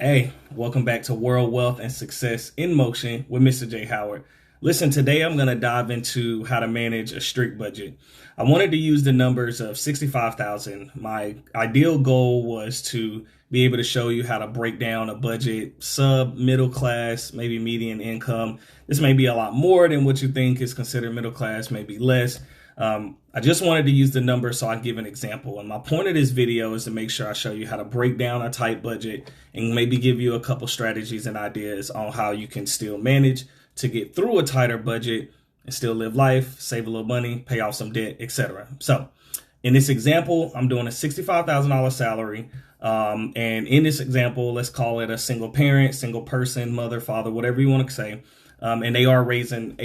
Hey, welcome back to World Wealth and Success in Motion with Mr. J. Howard. Listen, today I'm going to dive into how to manage a strict budget. I wanted to use the numbers of 65,000. My ideal goal was to be able to show you how to break down a budget, middle class, maybe median income. This may be a lot more than what you think is considered middle class, maybe less. I just wanted to use the numbers so I can give an example. And my point of this video is to make sure I show you how to break down a tight budget and maybe give you a couple strategies and ideas on how you can still manage to get through a tighter budget and still live life, save a little money, pay off some debt, etc. So in this example, I'm doing a $65,000 salary. And in this example, let's call it a single parent, single person, mother, father, whatever you want to say. And they are raising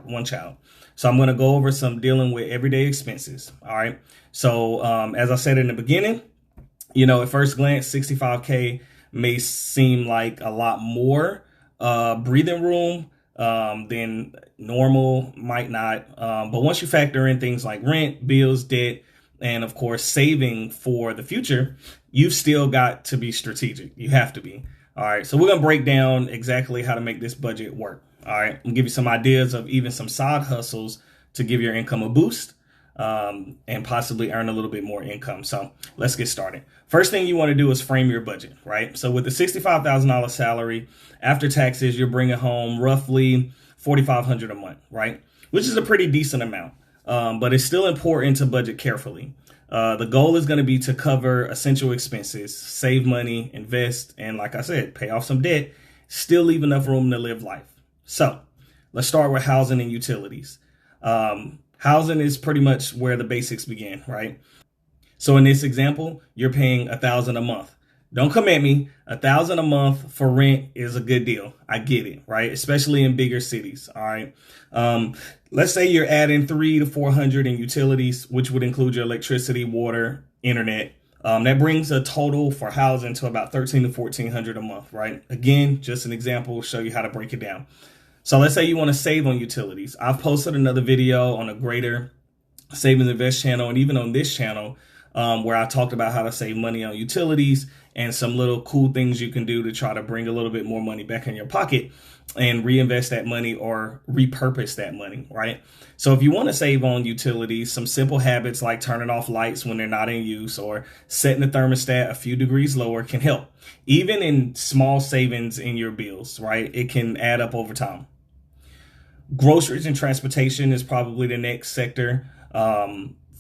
one child. So I'm going to go over some dealing with everyday expenses. All right. So as I said in the beginning, at first glance, 65K may seem like a lot more breathing room than normal, might not. But once you factor in things like rent, bills, debt, and of course, saving for the future, you've still got to be strategic. You have to be. All right. So we're going to break down exactly how to make this budget work. All right. I'll give you some ideas of even some side hustles to give your income a boost and possibly earn a little bit more income. So let's get started. First thing you want to do is frame your budget, right? So with the $65,000 salary after taxes, you're bringing home roughly $4,500 a month, right? Which is a pretty decent amount, but it's still important to budget carefully. The goal is going to be to cover essential expenses, save money, invest, and like I said, pay off some debt, still leave enough room to live life. So let's start with housing and utilities. Housing is pretty much where the basics begin, right? So in this example, you're paying $1,000 a month. Don't come at me. $1,000 a month for rent is a good deal. I get it, right? Especially in bigger cities. All right. Let's say you're adding $300 to $400 in utilities, which would include your electricity, water, internet. That brings a total for housing to about $1,300 to $1,400 a month, right? Again, just an example, show you how to break it down. So let's say you want to save on utilities. I've posted another video on a Greater Save and Invest channel and even on this channel where I talked about how to save money on utilities and some little cool things you can do to try to bring a little bit more money back in your pocket and reinvest that money or repurpose that money, right? So if you want to save on utilities, some simple habits like turning off lights when they're not in use or setting the thermostat a few degrees lower can help. Even in small savings in your bills, right? It can add up over time. Groceries and transportation is probably the next sector.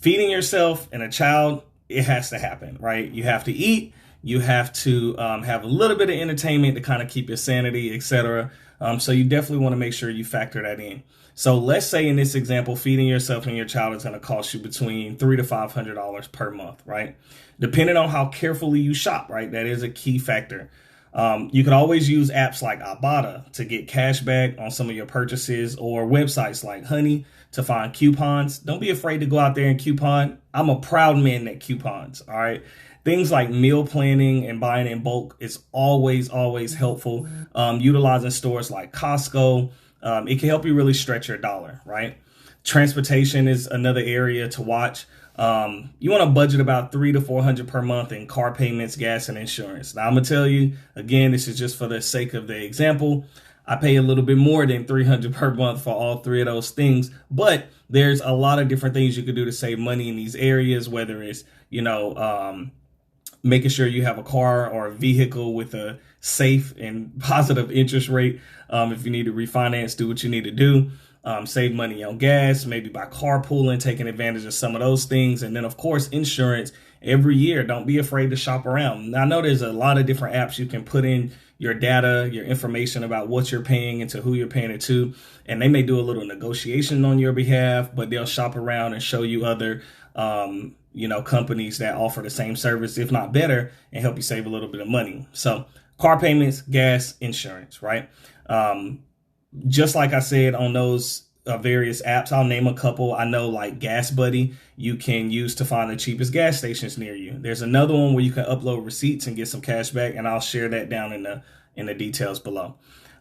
Feeding yourself and a child, it has to happen, right? You have to eat. You have to have a little bit of entertainment to kind of keep your sanity, etc. So you definitely want to make sure you factor that in. So let's say in this example, feeding yourself and your child is going to cost you between $300 to $500 per month, right? Depending on how carefully you shop, right? That is a key factor. You can always use apps like Ibotta to get cash back on some of your purchases or websites like Honey to find coupons. Don't be afraid to go out there and coupon. I'm a proud man that coupons. All right. Things like meal planning and buying in bulk is always helpful. Utilizing stores like Costco. It can help you really stretch your dollar, right? Transportation is another area to watch. You want to budget about $300 to $400 per month in car payments, gas, and insurance. Now, I'm going to tell you, again, this is just for the sake of the example. I pay a little bit more than $300 per month for all three of those things, but there's a lot of different things you can do to save money in these areas, whether it's, making sure you have a car or a vehicle with a safe and positive interest rate. If you need to refinance, do what you need to do. Save money on gas, maybe by carpooling, taking advantage of some of those things. And then, of course, insurance every year. Don't be afraid to shop around. Now, I know there's a lot of different apps you can put in your data, your information about what you're paying and to who you're paying it to. And they may do a little negotiation on your behalf, but they'll shop around and show you other companies that offer the same service, if not better, and help you save a little bit of money. So car payments, gas, insurance, right? Just like I said on those various apps, I'll name a couple. I know like Gas Buddy, you can use to find the cheapest gas stations near you. There's another one where you can upload receipts and get some cash back, and I'll share that down in the details below.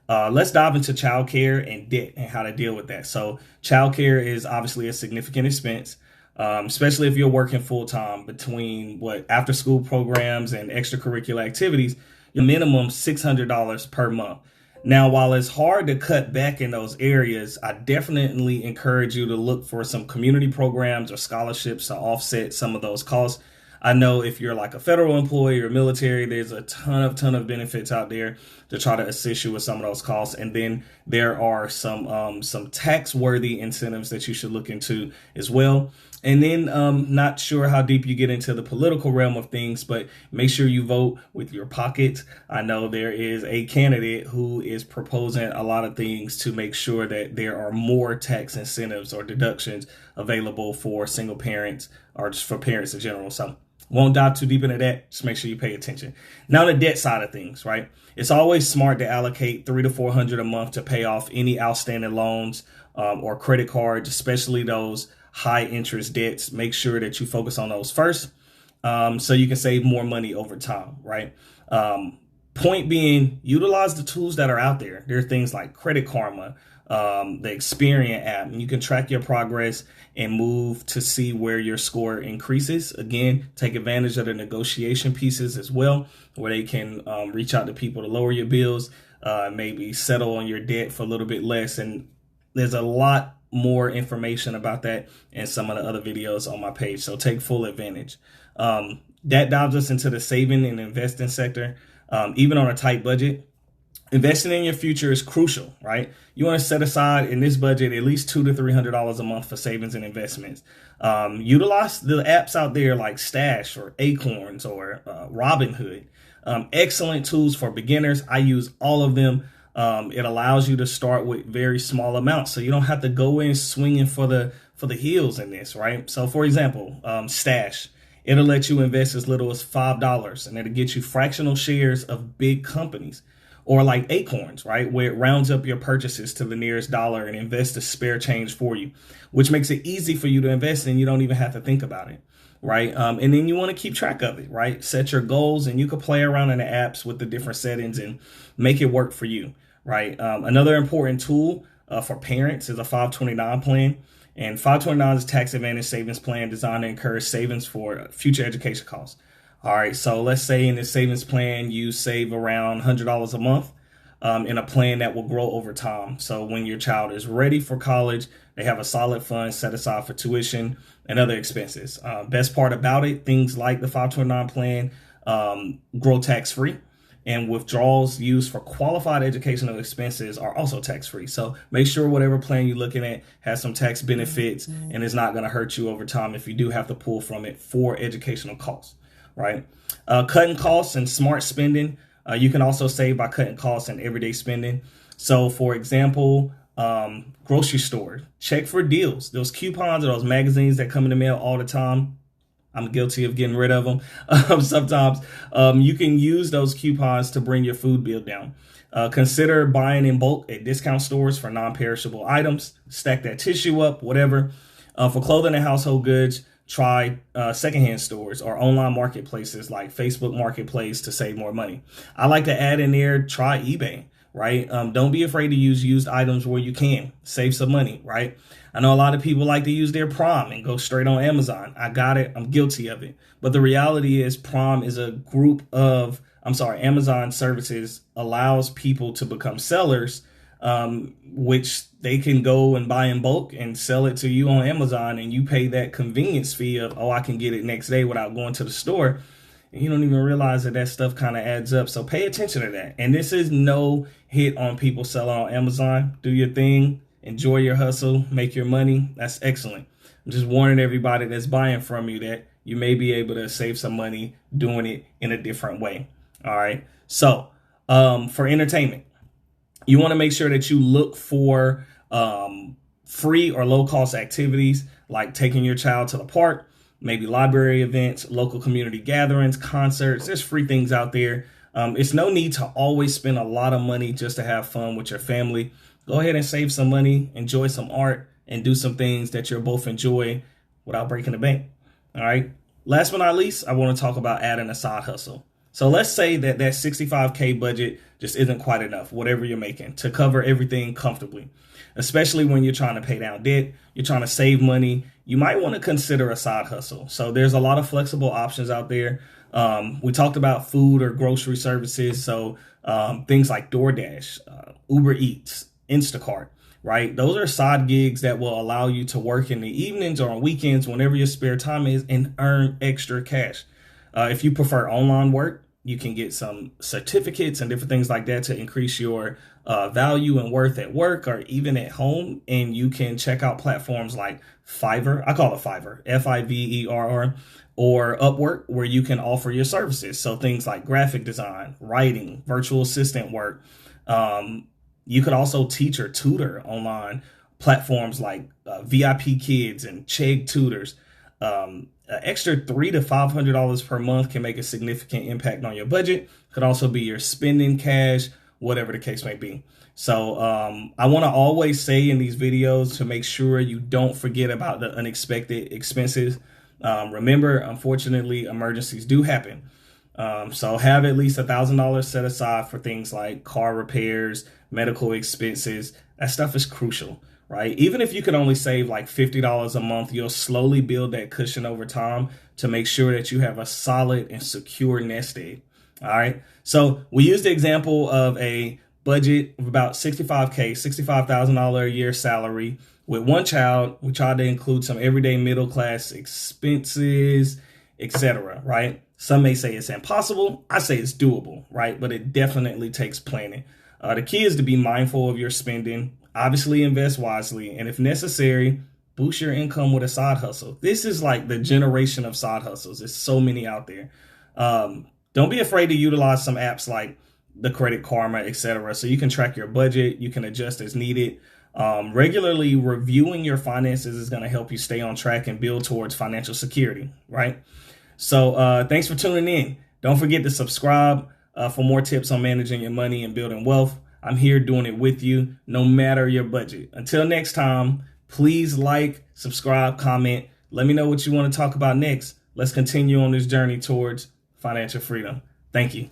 Let's dive into childcare and debt and how to deal with that. So childcare is obviously a significant expense. Especially if you're working full time between after school programs and extracurricular activities, your minimum $600 per month. Now, while it's hard to cut back in those areas, I definitely encourage you to look for some community programs or scholarships to offset some of those costs. I know if you're like a federal employee or military, there's a ton of benefits out there to try to assist you with some of those costs. And then there are some tax worthy incentives that you should look into as well. And then not sure how deep you get into the political realm of things, but make sure you vote with your pockets. I know there is a candidate who is proposing a lot of things to make sure that there are more tax incentives or deductions available for single parents or just for parents in general. So won't dive too deep into that. Just make sure you pay attention. Now, the debt side of things, right? It's always smart to allocate $300 to $400 a month to pay off any outstanding loans or credit cards, especially those high interest debts. Make sure that you focus on those first so you can save more money over time, right? Point being, utilize the tools that are out there. There are things like Credit Karma, the Experian app, and you can track your progress and move to see where your score increases. Again, take advantage of the negotiation pieces as well, where they can reach out to people to lower your bills, maybe settle on your debt for a little bit less. And there's a lot more information about that in some of the other videos on my page. So take full advantage. That dives us into the saving and investing sector. Even on a tight budget, investing in your future is crucial, right? You want to set aside in this budget at least $200 to $300 a month for savings and investments. Utilize the apps out there like Stash or Acorns or Robinhood. Excellent tools for beginners. I use all of them. It allows you to start with very small amounts, so you don't have to go in swinging for the heels in this, right? So, for example, Stash. It'll let you invest as little as $5, and it'll get you fractional shares of big companies. Or like Acorns, right, where it rounds up your purchases to the nearest dollar and invests the spare change for you, which makes it easy for you to invest and you don't even have to think about it, right? And then you want to keep track of it, right? Set your goals, and you can play around in the apps with the different settings and make it work for you, right? Another important tool for parents is a 529 plan. And 529 is a tax advantage savings plan designed to encourage savings for future education costs. All right, so let's say in this savings plan, you save around $100 a month in a plan that will grow over time. So when your child is ready for college, they have a solid fund set aside for tuition and other expenses. Best part about it, things like the 529 plan grow tax-free. And withdrawals used for qualified educational expenses are also tax-free. So make sure whatever plan you're looking at has some tax benefits and is not going to hurt you over time if you do have to pull from it for educational costs, right? Cutting costs and smart spending. You can also save by cutting costs and everyday spending. So, for example, grocery store, check for deals. Those coupons or those magazines that come in the mail all the time. I'm guilty of getting rid of them. Sometimes you can use those coupons to bring your food bill down. Consider buying in bulk at discount stores for non-perishable items. Stack that tissue up, whatever. For clothing and household goods, try secondhand stores or online marketplaces like Facebook Marketplace to save more money. I like to add in there, try eBay, right? Don't be afraid to use used items where you can. Save some money, right? I know a lot of people like to use their Prime and go straight on Amazon. I got it. I'm guilty of it. But the reality is Prime is a group of, Amazon services allows people to become sellers, which they can go and buy in bulk and sell it to you on Amazon. And you pay that convenience fee of, I can get it next day without going to the store. And you don't even realize that stuff kind of adds up. So pay attention to that. And this is no hit on people selling on Amazon. Do your thing. Enjoy your hustle, make your money. That's excellent. I'm just warning everybody that's buying from you that you may be able to save some money doing it in a different way. All right. So for entertainment, you want to make sure that you look for free or low cost activities like taking your child to the park, maybe library events, local community gatherings, concerts. There's free things out there. It's no need to always spend a lot of money just to have fun with your family. Go ahead and save some money, enjoy some art, and do some things that you'll both enjoy without breaking the bank. All right. Last but not least, I want to talk about adding a side hustle. So let's say that $65K budget just isn't quite enough, whatever you're making, to cover everything comfortably, especially when you're trying to pay down debt, you're trying to save money. You might want to consider a side hustle. So there's a lot of flexible options out there. We talked about food or grocery services. So things like DoorDash, Uber Eats, Instacart, right? Those are side gigs that will allow you to work in the evenings or on weekends, whenever your spare time is, and earn extra cash. If you prefer online work, you can get some certificates and different things like that to increase your value and worth at work or even at home. And you can check out platforms like Fiverr. I call it Fiverr, Fiverr, or Upwork, where you can offer your services. So things like graphic design, writing, virtual assistant work. You could also teach or tutor online. Platforms like VIP Kids and Chegg Tutors. An extra $300 to $500 per month can make a significant impact on your budget. Could also be your spending cash, whatever the case may be. So I want to always say in these videos to make sure you don't forget about the unexpected expenses. Remember, unfortunately, emergencies do happen. So have at least $1,000 set aside for things like car repairs, medical expenses. That stuff is crucial, right? Even if you can only save like $50 a month, you'll slowly build that cushion over time to make sure that you have a solid and secure nest egg. All right. So we used the example of a budget of about $65,000 a year salary with one child. We tried to include some everyday middle class expenses, etc. Right? Some may say it's impossible. I say it's doable, right? But it definitely takes planning. The key is to be mindful of your spending. Obviously, invest wisely, and if necessary, boost your income with a side hustle. This is like the generation of side hustles. There's so many out there. Don't be afraid to utilize some apps like the Credit Karma, etc. So you can track your budget. You can adjust as needed. Regularly reviewing your finances is going to help you stay on track and build towards financial security, right? So thanks for tuning in. Don't forget to subscribe for more tips on managing your money and building wealth. I'm here doing it with you, no matter your budget. Until next time, please like, subscribe, comment. Let me know what you want to talk about next. Let's continue on this journey towards financial freedom. Thank you.